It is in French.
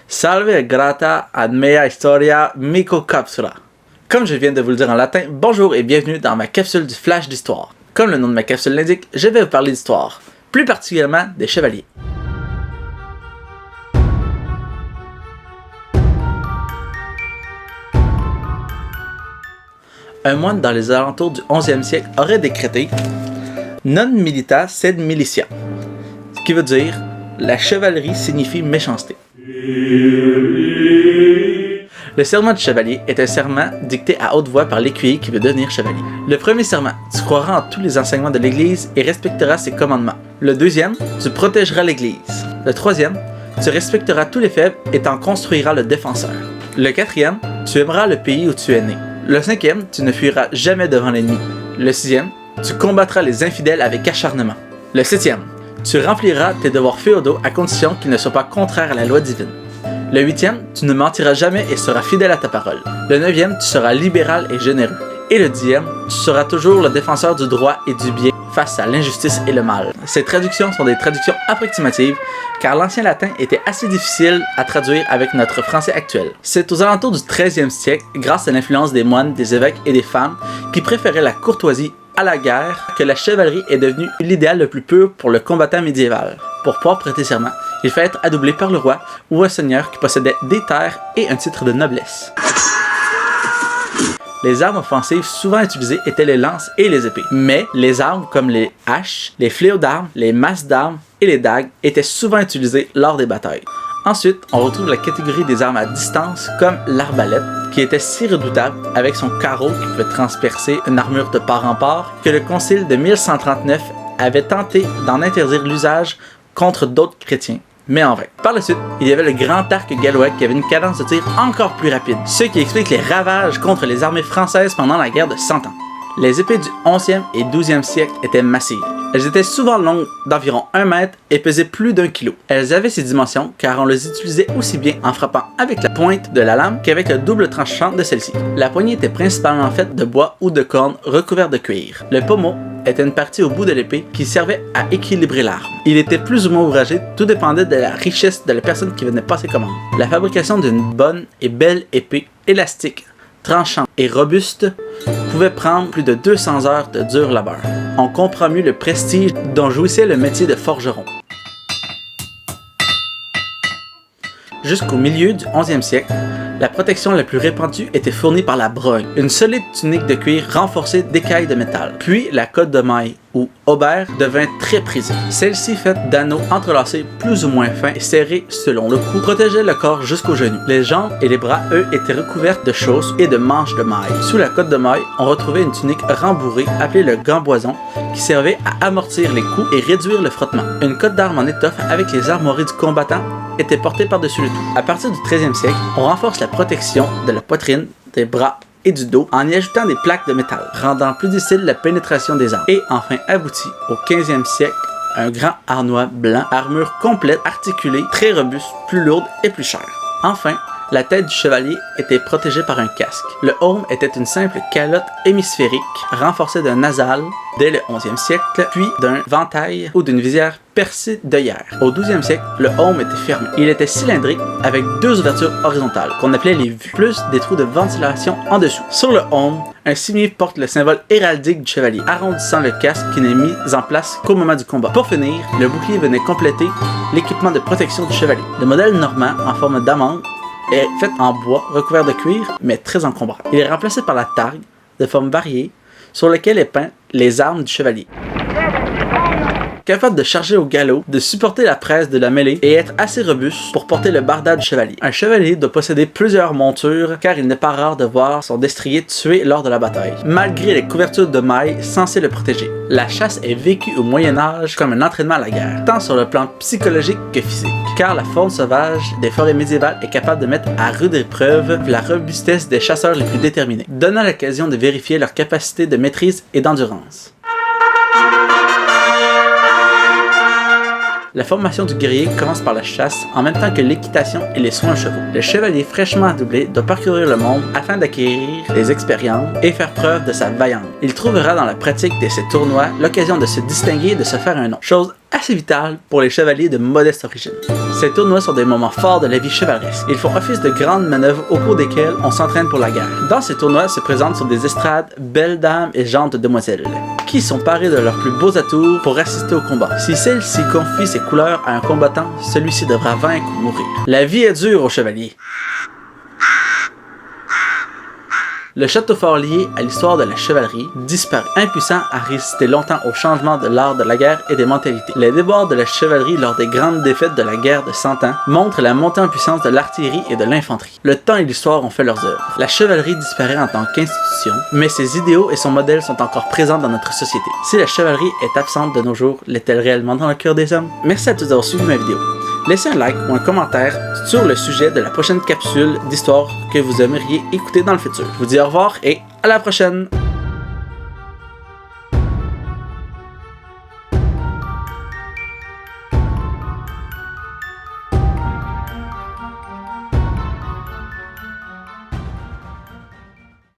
Salve grata ad mea historia mico capsula. Comme je viens de vous le dire en latin, bonjour et bienvenue dans ma capsule du flash d'histoire. Comme le nom de ma capsule l'indique, je vais vous parler d'histoire, plus particulièrement des chevaliers. Un moine dans les alentours du 11e siècle aurait décrété Non milita sed militia, ce qui veut dire la chevalerie signifie méchanceté. Le serment du chevalier est un serment dicté à haute voix par l'écuyer qui veut devenir chevalier. Le premier serment, tu croiras en tous les enseignements de l'Église et respecteras ses commandements. Le deuxième, tu protégeras l'Église. Le troisième, tu respecteras tous les faibles et t'en construiras le défenseur. Le quatrième, tu aimeras le pays où tu es né. Le cinquième, tu ne fuiras jamais devant l'ennemi. Le sixième, tu combattras les infidèles avec acharnement. Le septième, tu rempliras tes devoirs féodaux à condition qu'ils ne soient pas contraires à la loi divine. Le huitième, tu ne mentiras jamais et seras fidèle à ta parole. Le neuvième, tu seras libéral et généreux. Et le dixième, tu seras toujours le défenseur du droit et du bien face à l'injustice et le mal. Ces traductions sont des traductions approximatives car l'ancien latin était assez difficile à traduire avec notre français actuel. C'est aux alentours du 13e siècle, grâce à l'influence des moines, des évêques et des femmes qui préféraient la courtoisie à la guerre, que la chevalerie est devenue l'idéal le plus pur pour le combattant médiéval. Pour pouvoir prêter serment, il fallait être adoublé par le roi ou un seigneur qui possédait des terres et un titre de noblesse. Les armes offensives souvent utilisées étaient les lances et les épées, mais les armes comme les haches, les fléaux d'armes, les masses d'armes et les dagues étaient souvent utilisées lors des batailles. Ensuite, on retrouve la catégorie des armes à distance comme l'arbalète, qui était si redoutable avec son carreau qui pouvait transpercer une armure de part en part que le concile de 1139 avait tenté d'en interdire l'usage contre d'autres chrétiens, mais en vain. Par la suite, il y avait le grand arc gallois qui avait une cadence de tir encore plus rapide, ce qui explique les ravages contre les armées françaises pendant la guerre de 100 ans. Les épées du 11e et 12e siècle étaient massives. Elles étaient souvent longues d'environ 1 mètre et pesaient plus d'1 kilo. Elles avaient ces dimensions car on les utilisait aussi bien en frappant avec la pointe de la lame qu'avec le double tranchant de celle-ci. La poignée était principalement faite de bois ou de corne recouvert de cuir. Le pommeau était une partie au bout de l'épée qui servait à équilibrer l'arme. Il était plus ou moins ouvragé, tout dépendait de la richesse de la personne qui venait passer commande. La fabrication d'une bonne et belle épée élastique, tranchante et robuste pouvait prendre plus de 200 heures de dur labeur. On comprend mieux le prestige dont jouissait le métier de forgeron. Jusqu'au milieu du 11e siècle, la protection la plus répandue était fournie par la brogne, une solide tunique de cuir renforcée d'écailles de métal. Puis la cotte de maille, ou aubert, devint très prisée. Celle-ci, faite d'anneaux entrelacés plus ou moins fins et serrés selon le cou, protégeait le corps jusqu'aux genoux. Les jambes et les bras, eux, étaient recouvertes de chausses et de manches de maille. Sous la cotte de maille, on retrouvait une tunique rembourrée appelée le gamboison qui servait à amortir les coups et réduire le frottement. Une cotte d'armes en étoffe avec les armoiries du combattant était portée par-dessus le tout. À partir du 13e siècle, on renforce la protection de la poitrine, des bras et du dos en y ajoutant des plaques de métal, rendant plus difficile la pénétration des armes. Et enfin aboutit au 15e siècle, un grand harnois blanc, armure complète, articulée, très robuste, plus lourde et plus chère. Enfin, la tête du chevalier était protégée par un casque. Le aume était une simple calotte hémisphérique renforcée d'un nasal dès le 11e siècle, puis d'un ventail ou d'une visière percée d'œillères. Au 12e siècle, le aume était fermé. Il était cylindrique avec 2 ouvertures horizontales qu'on appelait les vues, plus des trous de ventilation en dessous. Sur le aume, un cimier porte le symbole héraldique du chevalier, arrondissant le casque qui n'est mis en place qu'au moment du combat. Pour finir, le bouclier venait compléter l'équipement de protection du chevalier. Le modèle normand en forme d'amande est fait en bois recouvert de cuir, mais très encombrant. Il est remplacé par la targue, de formes variées, sur laquelle est peint les armes du chevalier. Capable de charger au galop, de supporter la presse de la mêlée et être assez robuste pour porter le barda du chevalier. Un chevalier doit posséder plusieurs montures car il n'est pas rare de voir son destrier tué lors de la bataille, malgré les couvertures de mailles censées le protéger. La chasse est vécue au Moyen-Âge comme un entraînement à la guerre, tant sur le plan psychologique que physique, car la faune sauvage des forêts médiévales est capable de mettre à rude épreuve la robustesse des chasseurs les plus déterminés, donnant l'occasion de vérifier leur capacité de maîtrise et d'endurance. La formation du guerrier commence par la chasse, en même temps que l'équitation et les soins aux chevaux. Le chevalier fraîchement doublé doit parcourir le monde afin d'acquérir des expériences et faire preuve de sa vaillance. Il trouvera dans la pratique de ces tournois l'occasion de se distinguer et de se faire un nom, chose assez vitale pour les chevaliers de modeste origine. Ces tournois sont des moments forts de la vie chevaleresque. Ils font office de grandes manœuvres au cours desquelles on s'entraîne pour la guerre. Dans ces tournois se présentent sur des estrades belles dames et gentes demoiselles, qui sont parées de leurs plus beaux atours pour assister au combat. Si celle-ci confie ses couleurs à un combattant, celui-ci devra vaincre ou mourir. La vie est dure aux chevaliers. Le château fort lié à l'histoire de la chevalerie disparaît, impuissant à résister longtemps au changement de l'art de la guerre et des mentalités. Les déboires de la chevalerie lors des grandes défaites de la guerre de 100 ans montrent la montée en puissance de l'artillerie et de l'infanterie. Le temps et l'histoire ont fait leurs œuvres. La chevalerie disparaît en tant qu'institution, mais ses idéaux et son modèle sont encore présents dans notre société. Si la chevalerie est absente de nos jours, l'est-elle réellement dans le cœur des hommes? Merci à tous d'avoir suivi ma vidéo. Laissez un like ou un commentaire sur le sujet de la prochaine capsule d'histoire que vous aimeriez écouter dans le futur. Je vous dis au revoir et à la prochaine!